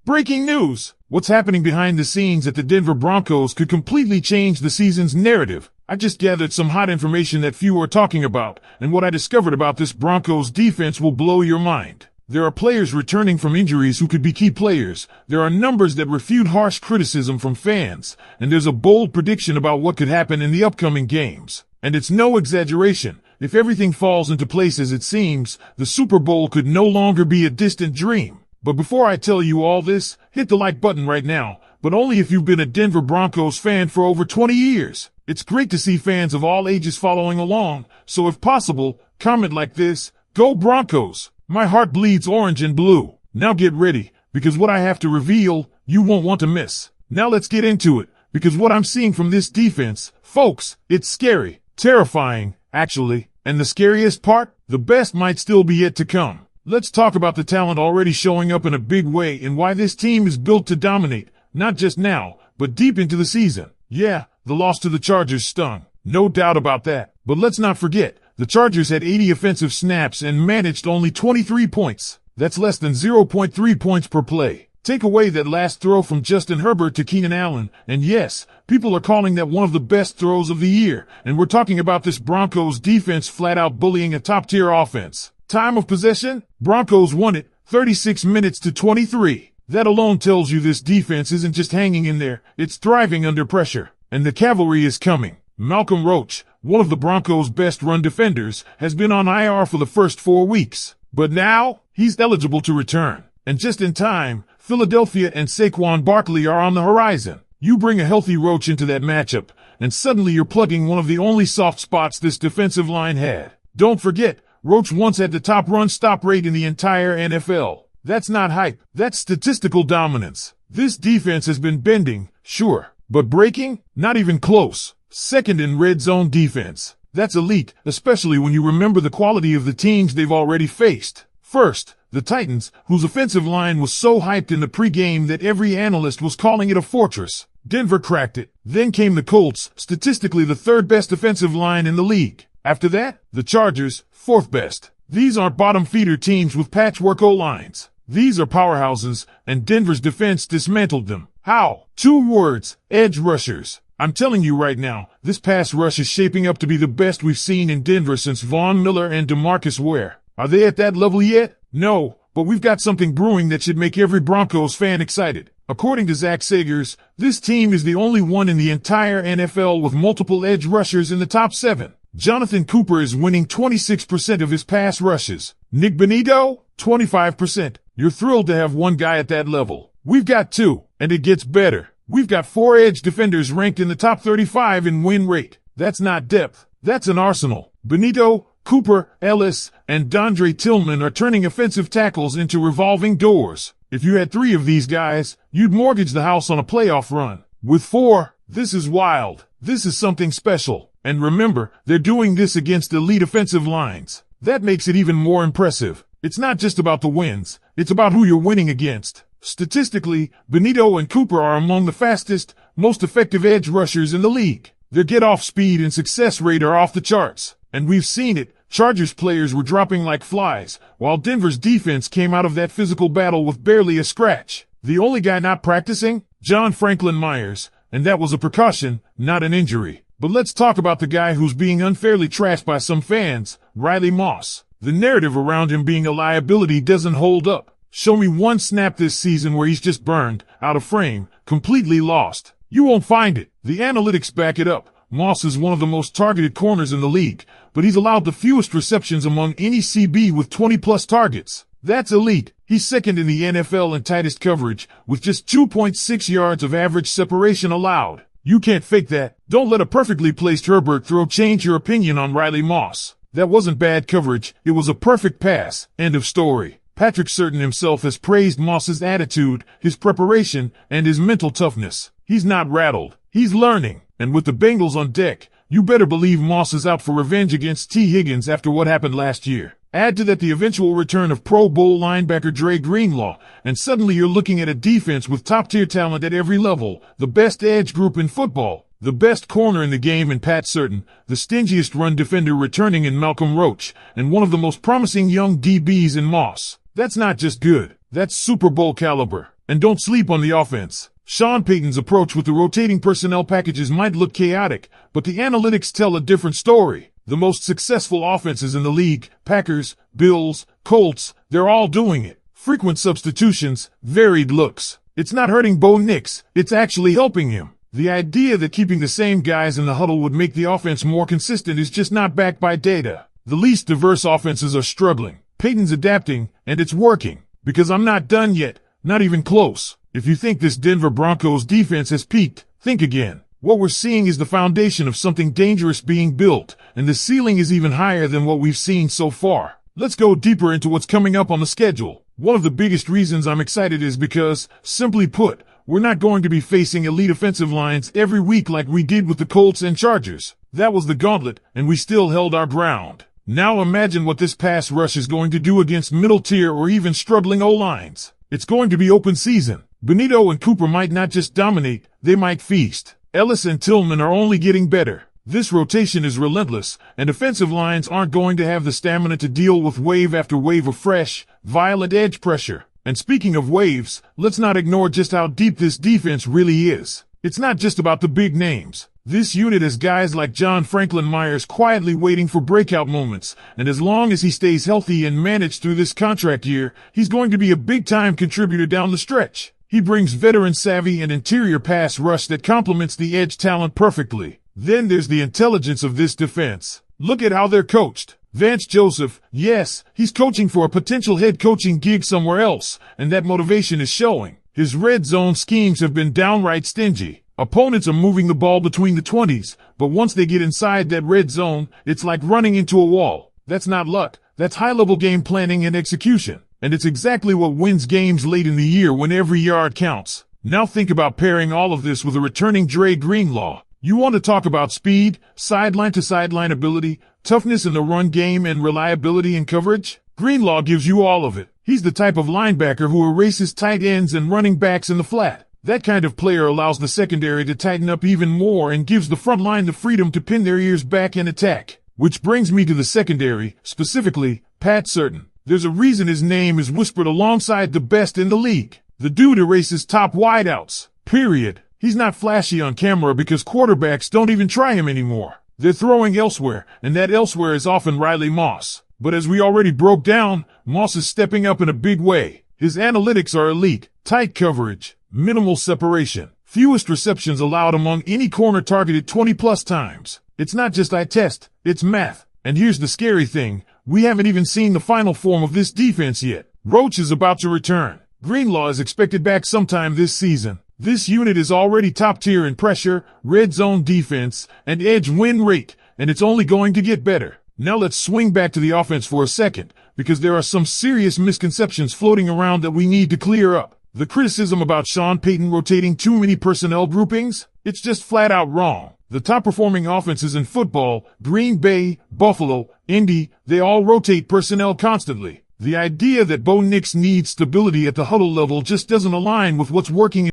Breaking news! What's happening behind the scenes at the Denver Broncos could completely change the season's narrative. I just gathered some hot information that few are talking about, and what I discovered about this Broncos defense will blow your mind. There are players returning from injuries who could be key players. There are numbers that refute harsh criticism from fans, and there's a bold prediction about what could happen in the upcoming games. And it's no exaggeration. If everything falls into place as it seems, the Super Bowl could no longer be a distant dream. But before I tell you all this, hit the like button right now, but only if you've been a Denver Broncos fan for over 20 years. It's great to see fans of all ages following along, so if possible, comment like this: "Go Broncos! My heart bleeds orange and blue." Now get ready, because what I have to reveal, you won't want to miss. Now let's get into it, because what I'm seeing from this defense, folks, it's scary, terrifying, actually, and the scariest part, the best might still be yet to come. Let's talk about the talent already showing up in a big way and why this team is built to dominate, not just now, but deep into the season. Yeah, the loss to the Chargers stung, no doubt about that. But let's not forget, the Chargers had 80 offensive snaps and managed only 23 points. That's less than 0.3 points per play. Take away that last throw from Justin Herbert to Keenan Allen, and yes, people are calling that one of the best throws of the year, and we're talking about this Broncos defense flat out bullying a top-tier offense. Time of possession, Broncos won it, 36 minutes to 23. That alone tells you this defense isn't just hanging in there, it's thriving under pressure. And the cavalry is coming. Malcolm Roach, one of the Broncos' best run defenders, has been on IR for the first 4 weeks. But now, he's eligible to return. And just in time, Philadelphia and Saquon Barkley are on the horizon. You bring a healthy Roach into that matchup, and suddenly you're plugging one of the only soft spots this defensive line had. Don't forget, Roach once had the top run-stop rate in the entire NFL. That's not hype, that's statistical dominance. This defense has been bending, sure, but breaking? Not even close. Second in red zone defense. That's elite, especially when you remember the quality of the teams they've already faced. First, the Titans, whose offensive line was so hyped in the pregame that every analyst was calling it a fortress. Denver cracked it. Then came the Colts, statistically the third best offensive line in the league. After that, the Chargers, fourth best. These aren't bottom feeder teams with patchwork O-lines. These are powerhouses, and Denver's defense dismantled them. How? 2 words: edge rushers. I'm telling you right now, this pass rush is shaping up to be the best we've seen in Denver since Von Miller and DeMarcus Ware. Are they at that level yet? No, but we've got something brewing that should make every Broncos fan excited. According to Zach Sagers, this team is the only one in the entire NFL with multiple edge rushers in the top 7. Jonathan Cooper is winning 26% of his pass rushes. Nick Benito, 25%. You're thrilled to have one guy at that level. We've got 2, and it gets better. We've got 4 edge defenders ranked in the top 35 in win rate. That's not depth. That's an arsenal. Benito, Cooper, Ellis, and Dondre Tillman are turning offensive tackles into revolving doors. If you had 3 of these guys, you'd mortgage the house on a playoff run. With 4, this is wild. This is something special. And remember, they're doing this against elite offensive lines. That makes it even more impressive. It's not just about the wins. It's about who you're winning against. Statistically, Benito and Cooper are among the fastest, most effective edge rushers in the league. Their get-off speed and success rate are off the charts. And we've seen it. Chargers players were dropping like flies, while Denver's defense came out of that physical battle with barely a scratch. The only guy not practicing? John Franklin Myers. And that was a precaution, not an injury. But let's talk about the guy who's being unfairly trashed by some fans, Riley Moss. The narrative around him being a liability doesn't hold up. Show me one snap this season where he's just burned, out of frame, completely lost. You won't find it. The analytics back it up. Moss is one of the most targeted corners in the league, but he's allowed the fewest receptions among any CB with 20-plus targets. That's elite. He's second in the NFL in tightest coverage, with just 2.6 yards of average separation allowed. You can't fake that. Don't let a perfectly placed Herbert throw change your opinion on Riley Moss. That wasn't bad coverage, it was a perfect pass. End of story. Patrick Surtain himself has praised Moss's attitude, his preparation, and his mental toughness. He's not rattled. He's learning. And with the Bengals on deck, you better believe Moss is out for revenge against T. Higgins after what happened last year. Add to that the eventual return of Pro Bowl linebacker Dre Greenlaw, and suddenly you're looking at a defense with top-tier talent at every level, the best edge group in football, the best corner in the game in Pat Surtain, the stingiest run defender returning in Malcolm Roach, and one of the most promising young DBs in Moss. That's not just good. That's Super Bowl caliber. And don't sleep on the offense. Sean Payton's approach with the rotating personnel packages might look chaotic, but the analytics tell a different story. The most successful offenses in the league, Packers, Bills, Colts, they're all doing it. Frequent substitutions, varied looks. It's not hurting Bo Nix, it's actually helping him. The idea that keeping the same guys in the huddle would make the offense more consistent is just not backed by data. The least diverse offenses are struggling. Payton's adapting, and it's working. Because I'm not done yet, not even close. If you think this Denver Broncos defense has peaked, think again. What we're seeing is the foundation of something dangerous being built, and the ceiling is even higher than what we've seen so far. Let's go deeper into what's coming up on the schedule. One of the biggest reasons I'm excited is because, simply put, we're not going to be facing elite offensive lines every week like we did with the Colts and Chargers. That was the gauntlet, and we still held our ground. Now imagine what this pass rush is going to do against middle-tier or even struggling O-lines. It's going to be open season. Benito and Cooper might not just dominate, they might feast. Ellis and Tillman are only getting better. This rotation is relentless, and offensive lines aren't going to have the stamina to deal with wave after wave of fresh, violent edge pressure. And speaking of waves, let's not ignore just how deep this defense really is. It's not just about the big names. This unit has guys like John Franklin Myers quietly waiting for breakout moments, and as long as he stays healthy and managed through this contract year, he's going to be a big-time contributor down the stretch. He brings veteran savvy and interior pass rush that complements the edge talent perfectly. Then there's the intelligence of this defense. Look at how they're coached. Vance Joseph, yes, he's coaching for a potential head coaching gig somewhere else, and that motivation is showing. His red zone schemes have been downright stingy. Opponents are moving the ball between the 20s, but once they get inside that red zone, it's like running into a wall. That's not luck. That's high-level game planning and execution. And it's exactly what wins games late in the year when every yard counts. Now think about pairing all of this with a returning Dre Greenlaw. You want to talk about speed, sideline-to-sideline ability, toughness in the run game, and reliability in coverage? Greenlaw gives you all of it. He's the type of linebacker who erases tight ends and running backs in the flat. That kind of player allows the secondary to tighten up even more and gives the front line the freedom to pin their ears back and attack. Which brings me to the secondary, specifically, Pat Certain. There's a reason his name is whispered alongside the best in the league. The dude erases top wideouts. Period. He's not flashy on camera because quarterbacks don't even try him anymore. They're throwing elsewhere, and that elsewhere is often Riley Moss. But as we already broke down, Moss is stepping up in a big way. His analytics are elite. Tight coverage, minimal separation, fewest receptions allowed among any corner targeted 20-plus times. It's not just eye test, it's math. And here's the scary thing. We haven't even seen the final form of this defense yet. Roach is about to return. Greenlaw is expected back sometime this season. This unit is already top tier in pressure, red zone defense, and edge win rate, and it's only going to get better. Now let's swing back to the offense for a second, because there are some serious misconceptions floating around that we need to clear up. The criticism about Sean Payton rotating too many personnel groupings? It's just flat out wrong. The top-performing offenses in football, Green Bay, Buffalo, Indy, they all rotate personnel constantly. The idea that Bo Nix needs stability at the huddle level just doesn't align with what's working